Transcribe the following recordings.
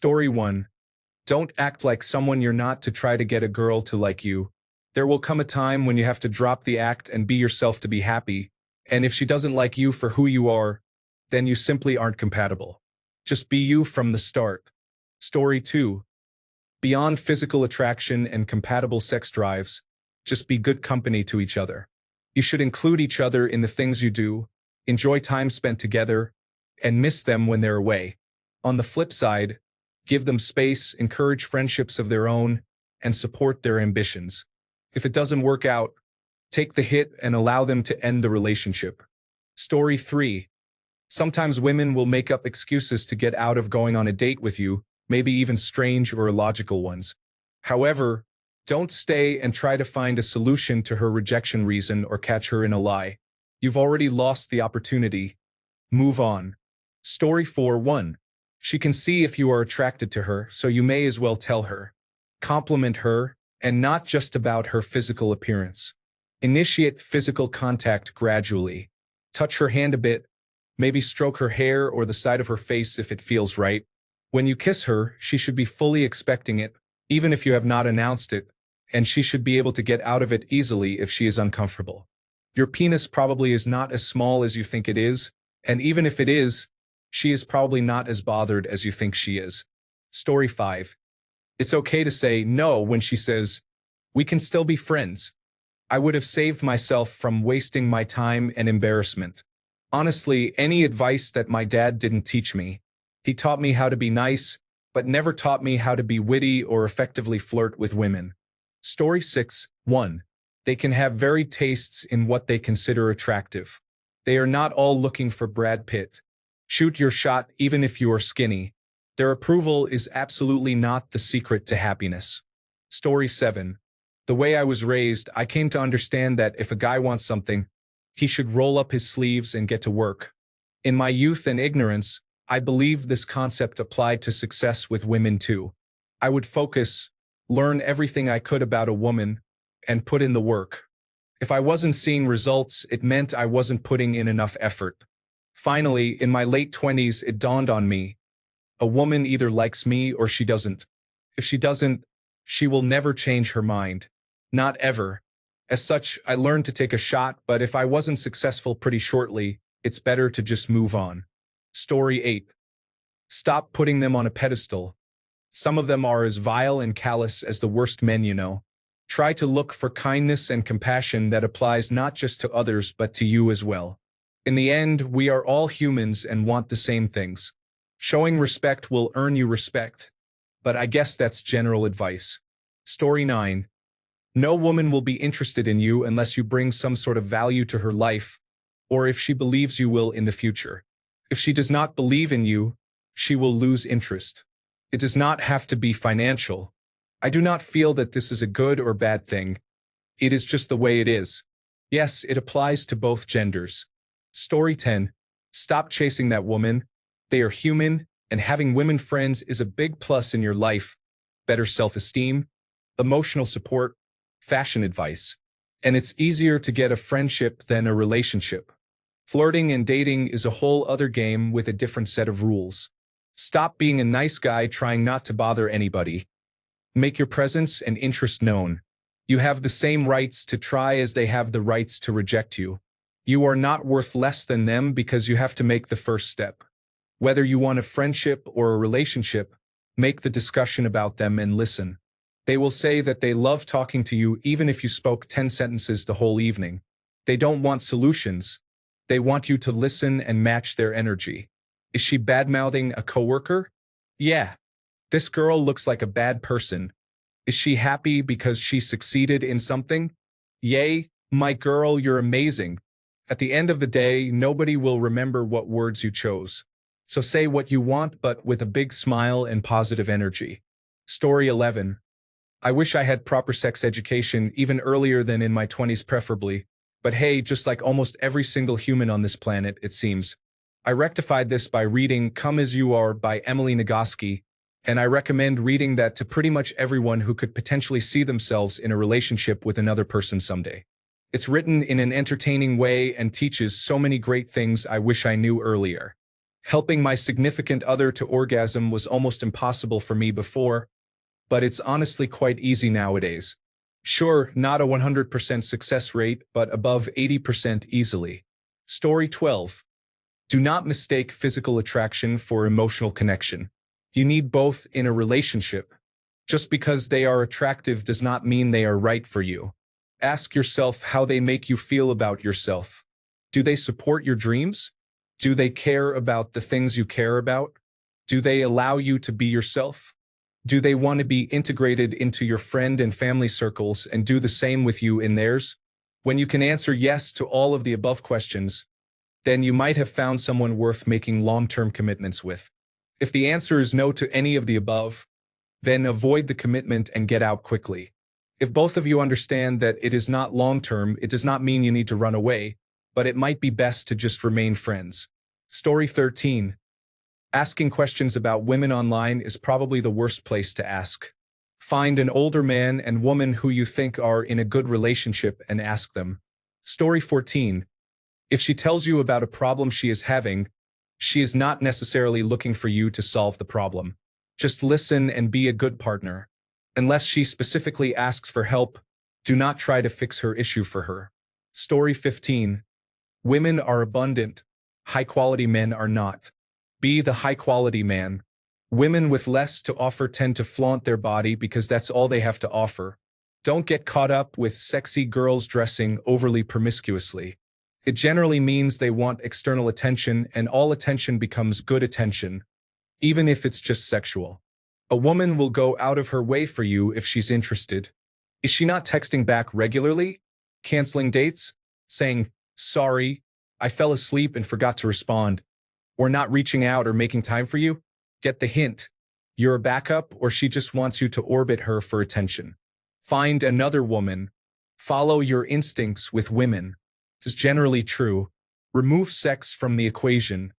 Story 1. Don't act like someone you're not to try to get a girl to like you. There will come a time when you have to drop the act and be yourself to be happy, and if she doesn't like you for who you are, then you simply aren't compatible. Just be you from the start. Story 2. Beyond physical attraction and compatible sex drives, just be good company to each other. You should include each other in the things you do, enjoy time spent together, and miss them when they're away. On the flip side, give them space, encourage friendships of their own, and support their ambitions. If it doesn't work out, take the hit and allow them to end the relationship. Story 3. Sometimes women will make up excuses to get out of going on a date with you, maybe even strange or illogical ones. However, don't stay and try to find a solution to her rejection reason or catch her in a lie. You've already lost the opportunity. Move on. Story 4:1. She can see if you are attracted to her, so you may as well tell her. Compliment her, and not just about her physical appearance. Initiate physical contact gradually. Touch her hand a bit, maybe stroke her hair or the side of her face if it feels right. When you kiss her, she should be fully expecting it, even if you have not announced it, and she should be able to get out of it easily if she is uncomfortable. Your penis probably is not as small as you think it is, and even if it is, she is probably not as bothered as you think she is. Story 5. It's okay to say no when she says, "We can still be friends." I would have saved myself from wasting my time and embarrassment. Honestly, any advice that my dad didn't teach me. He taught me how to be nice, but never taught me how to be witty or effectively flirt with women. Story 6:1. They can have varied tastes in what they consider attractive. They are not all looking for Brad Pitt. Shoot your shot even if you are skinny. Their approval is absolutely not the secret to happiness. Story 7. The way I was raised, I came to understand that if a guy wants something, he should roll up his sleeves and get to work. In my youth and ignorance, I believed this concept applied to success with women too. I would focus, learn everything I could about a woman, and put in the work. If I wasn't seeing results, it meant I wasn't putting in enough effort. Finally, in my late 20s, it dawned on me. A woman either likes me or she doesn't. If she doesn't, she will never change her mind. Not ever. As such, I learned to take a shot, but if I wasn't successful pretty shortly, it's better to just move on. Story 8. Stop putting them on a pedestal. Some of them are as vile and callous as the worst men you know. Try to look for kindness and compassion that applies not just to others but to you as well. In the end, we are all humans and want the same things. Showing respect will earn you respect, but I guess that's general advice. Story 9. No woman will be interested in you unless you bring some sort of value to her life, or if she believes you will in the future. If she does not believe in you, she will lose interest. It does not have to be financial. I do not feel that this is a good or bad thing. It is just the way it is. Yes, it applies to both genders. Story 10. Stop chasing that woman. They are human, and having women friends is a big plus in your life. Better self-esteem, emotional support, fashion advice. And it's easier to get a friendship than a relationship. Flirting and dating is a whole other game with a different set of rules. Stop being a nice guy trying not to bother anybody. Make your presence and interest known. You have the same rights to try as they have the rights to reject you. You are not worth less than them because you have to make the first step. Whether you want a friendship or a relationship, make the discussion about them and listen. They will say that they love talking to you even if you spoke 10 sentences the whole evening. They don't want solutions. They want you to listen and match their energy. Is she bad-mouthing a coworker? Yeah. This girl looks like a bad person. Is she happy because she succeeded in something? Yay, my girl, you're amazing. At the end of the day, nobody will remember what words you chose. So say what you want, but with a big smile and positive energy. Story 11. I wish I had proper sex education even earlier than in my 20s preferably. But hey, just like almost every single human on this planet, it seems. I rectified this by reading Come As You Are by Emily Nagoski, and I recommend reading that to pretty much everyone who could potentially see themselves in a relationship with another person someday. It's written in an entertaining way and teaches so many great things I wish I knew earlier. Helping my significant other to orgasm was almost impossible for me before, but it's honestly quite easy nowadays. Sure, not a 100% success rate, but above 80% easily. Story 12. Do not mistake physical attraction for emotional connection. You need both in a relationship. Just because they are attractive does not mean they are right for you. Ask yourself how they make you feel about yourself. Do they support your dreams? Do they care about the things you care about? Do they allow you to be yourself? Do they want to be integrated into your friend and family circles and do the same with you in theirs? When you can answer yes to all of the above questions, then you might have found someone worth making long-term commitments with. If the answer is no to any of the above, then avoid the commitment and get out quickly. If both of you understand that it is not long-term, it does not mean you need to run away, but it might be best to just remain friends. Story 13. Asking questions about women online is probably the worst place to ask. Find an older man and woman who you think are in a good relationship and ask them. Story 14. If she tells you about a problem she is having, she is not necessarily looking for you to solve the problem. Just listen and be a good partner. Unless she specifically asks for help, do not try to fix her issue for her. Story 15. Women are abundant. High-quality men are not. Be the high-quality man. Women with less to offer tend to flaunt their body because that's all they have to offer. Don't get caught up with sexy girls dressing overly promiscuously. It generally means they want external attention, and all attention becomes good attention, even if it's just sexual. A woman will go out of her way for you if she's interested. Is she not texting back regularly? Canceling dates? Saying, "Sorry, I fell asleep and forgot to respond." Or not reaching out or making time for you? Get the hint. You're a backup, or she just wants you to orbit her for attention. Find another woman. Follow your instincts with women. This is generally true. Remove sex from the equation.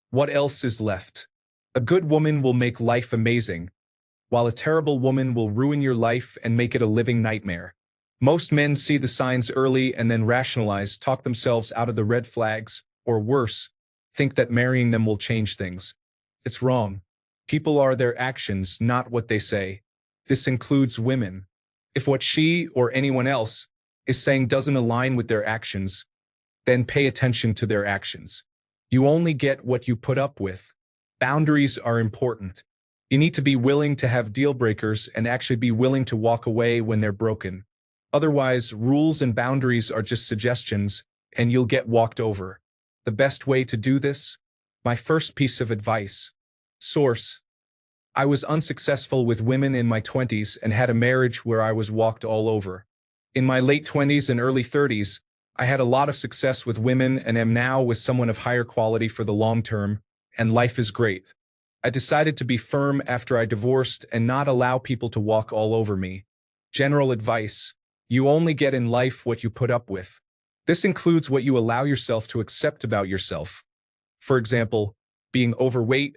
What else is left? A good woman will make life amazing, while a terrible woman will ruin your life and make it a living nightmare. Most men see the signs early and then rationalize, talk themselves out of the red flags, or worse, think that marrying them will change things. It's wrong. People are their actions, not what they say. This includes women. If what she or anyone else is saying doesn't align with their actions, then pay attention to their actions. You only get what you put up with. Boundaries are important. You need to be willing to have deal breakers and actually be willing to walk away when they're broken. Otherwise, rules and boundaries are just suggestions, and you'll get walked over. The best way to do this? My first piece of advice. Source. I was unsuccessful with women in my 20s and had a marriage where I was walked all over. In my late 20s and early 30s, I had a lot of success with women and am now with someone of higher quality for the long term, and life is great. I decided to be firm after I divorced and not allow people to walk all over me. General advice. You only get in life what you put up with. This includes what you allow yourself to accept about yourself. For example, being overweight,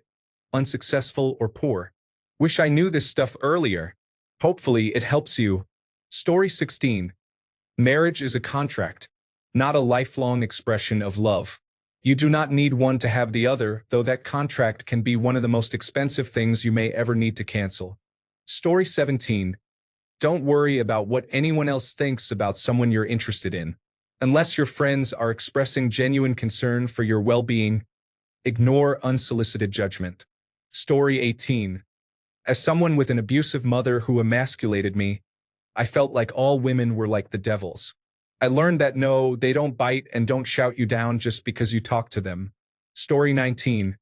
unsuccessful, or poor. Wish I knew this stuff earlier. Hopefully it helps you. Story 16. Marriage is a contract, not a lifelong expression of love. You do not need one to have the other, though that contract can be one of the most expensive things you may ever need to cancel. Story 17. Don't worry about what anyone else thinks about someone you're interested in. Unless your friends are expressing genuine concern for your well-being, ignore unsolicited judgment. Story 18. As someone with an abusive mother who emasculated me, I felt like all women were like the devils. I learned that no, they don't bite and don't shout you down just because you talk to them. Story 19.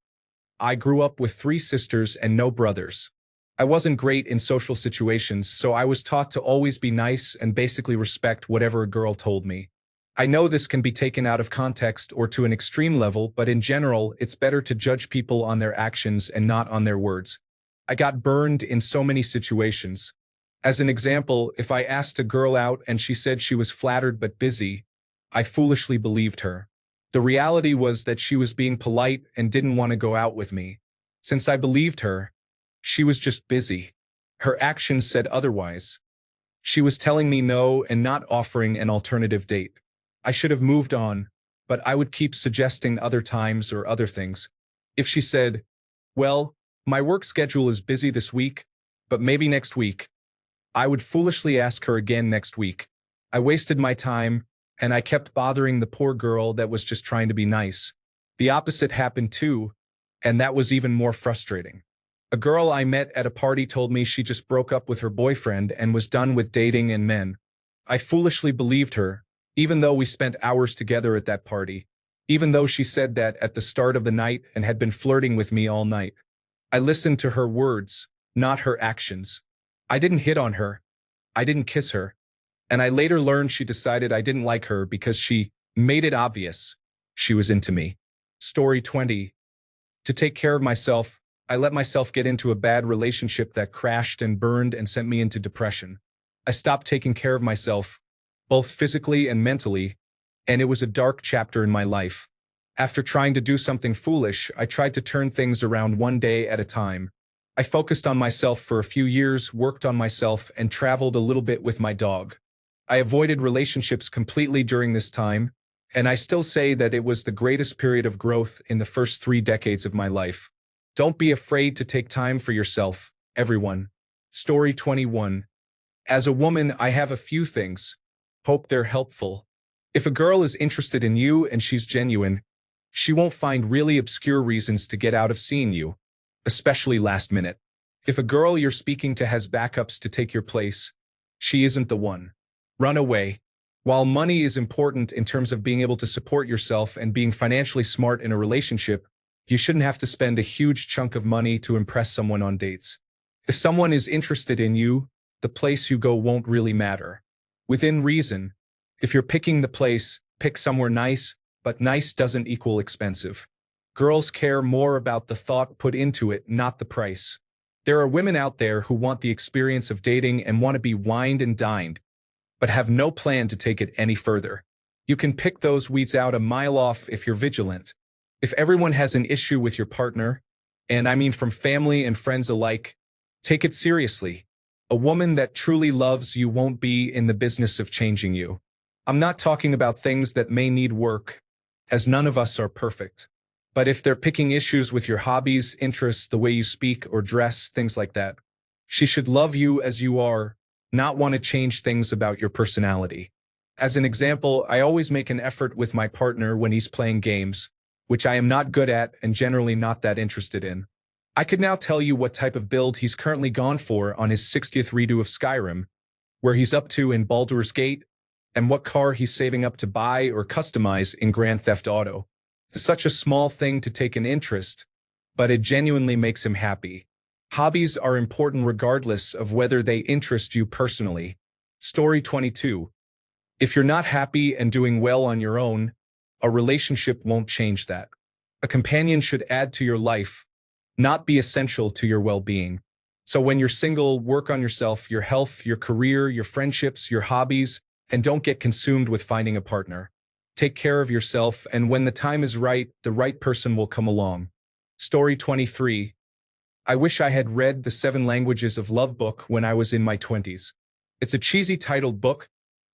I grew up with 3 sisters and no brothers. I wasn't great in social situations, so I was taught to always be nice and basically respect whatever a girl told me. I know this can be taken out of context or to an extreme level, but in general, it's better to judge people on their actions and not on their words. I got burned in so many situations. As an example, if I asked a girl out and she said she was flattered but busy, I foolishly believed her. The reality was that she was being polite and didn't want to go out with me. Since I believed her, she was just busy. Her actions said otherwise. She was telling me no and not offering an alternative date. I should have moved on, but I would keep suggesting other times or other things. If she said, well, my work schedule is busy this week, but maybe next week, I would foolishly ask her again next week. I wasted my time, and I kept bothering the poor girl that was just trying to be nice. The opposite happened too, and that was even more frustrating. A girl I met at a party told me she just broke up with her boyfriend and was done with dating and men. I foolishly believed her, even though we spent hours together at that party, even though she said that at the start of the night and had been flirting with me all night. I listened to her words, not her actions. I didn't hit on her. I didn't kiss her. And I later learned she decided I didn't like her because she made it obvious she was into me. Story 20. To take care of myself, I let myself get into a bad relationship that crashed and burned and sent me into depression. I stopped taking care of myself, both physically and mentally, and it was a dark chapter in my life. After trying to do something foolish, I tried to turn things around one day at a time. I focused on myself for a few years, worked on myself, and traveled a little bit with my dog. I avoided relationships completely during this time, and I still say that it was the greatest period of growth in the first 3 decades of my life. Don't be afraid to take time for yourself, everyone. Story 21. As a woman, I have a few things. Hope they're helpful. If a girl is interested in you and she's genuine, she won't find really obscure reasons to get out of seeing you, especially last minute. If a girl you're speaking to has backups to take your place, she isn't the one. Run away. While money is important in terms of being able to support yourself and being financially smart in a relationship, you shouldn't have to spend a huge chunk of money to impress someone on dates. If someone is interested in you, the place you go won't really matter. Within reason, if you're picking the place, pick somewhere nice, but nice doesn't equal expensive. Girls care more about the thought put into it, not the price. There are women out there who want the experience of dating and want to be wined and dined, but have no plan to take it any further. You can pick those weeds out a mile off if you're vigilant. If everyone has an issue with your partner, and I mean from family and friends alike, take it seriously. A woman that truly loves you won't be in the business of changing you. I'm not talking about things that may need work, as none of us are perfect. But if they're picking issues with your hobbies, interests, the way you speak or dress, things like that, she should love you as you are, not want to change things about your personality. As an example, I always make an effort with my partner when he's playing games, which I am not good at and generally not that interested in. I could now tell you what type of build he's currently gone for on his 60th redo of Skyrim, where he's up to in Baldur's Gate, and what car he's saving up to buy or customize in Grand Theft Auto. It's such a small thing to take an interest, but it genuinely makes him happy. Hobbies are important regardless of whether they interest you personally. Story 22. If you're not happy and doing well on your own, a relationship won't change that. A companion should add to your life, not be essential to your well-being. So when you're single, work on yourself, your health, your career, your friendships, your hobbies, and don't get consumed with finding a partner. Take care of yourself, and when the time is right, the right person will come along. Story 23. I wish I had read The 7 Languages of Love book when I was in my 20s. It's a cheesy titled book,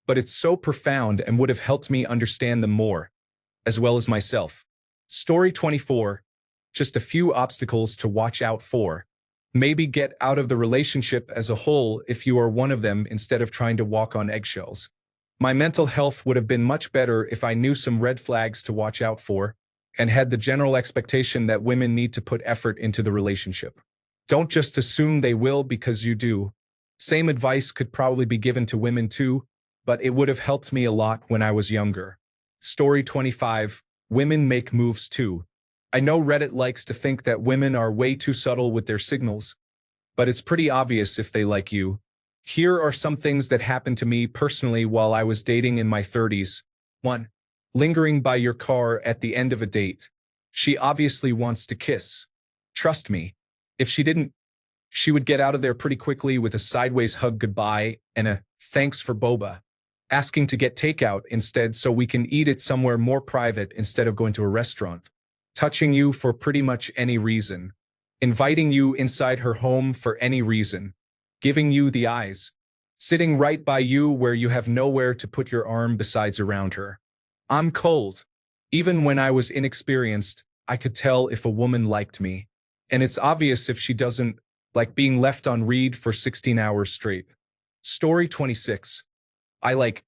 but it's so profound and would have helped me understand them more, as well as myself. Story 24. Just a few obstacles to watch out for. Maybe get out of the relationship as a whole if you are one of them instead of trying to walk on eggshells. My mental health would have been much better if I knew some red flags to watch out for and had the general expectation that women need to put effort into the relationship. Don't just assume they will because you do. Same advice could probably be given to women too, but it would have helped me a lot when I was younger. Story 25. Women make moves too. I know Reddit likes to think that women are way too subtle with their signals, but it's pretty obvious if they like you. Here are some things that happened to me personally while I was dating in my 30s. 1. Lingering by your car at the end of a date. She obviously wants to kiss. Trust me, if she didn't, she would get out of there pretty quickly with a sideways hug goodbye and a thanks for boba. Asking to get takeout instead so we can eat it somewhere more private instead of going to a restaurant. Touching you for pretty much any reason. Inviting you inside her home for any reason. Giving you the eyes. Sitting right by you where you have nowhere to put your arm besides around her. I'm cold. Even when I was inexperienced, I could tell if a woman liked me. And it's obvious if she doesn't, like being left on read for 16 hours straight. Story 26. I like,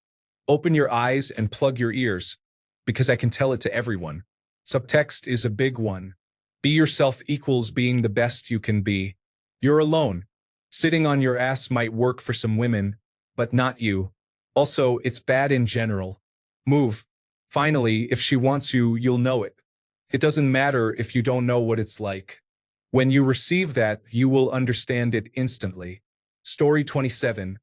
open your eyes and plug your ears, because I can tell it to everyone. Subtext is a big one. Be yourself equals being the best you can be. You're alone. Sitting on your ass might work for some women, but not you. Also, it's bad in general. Move. Finally, if she wants you, you'll know it. It doesn't matter if you don't know what it's like. When you receive that, you will understand it instantly. Story 27.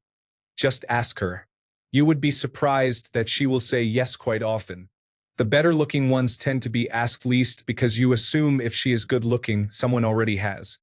Just ask her. You would be surprised that she will say yes quite often. The better-looking ones tend to be asked least because you assume if she is good-looking, someone already has.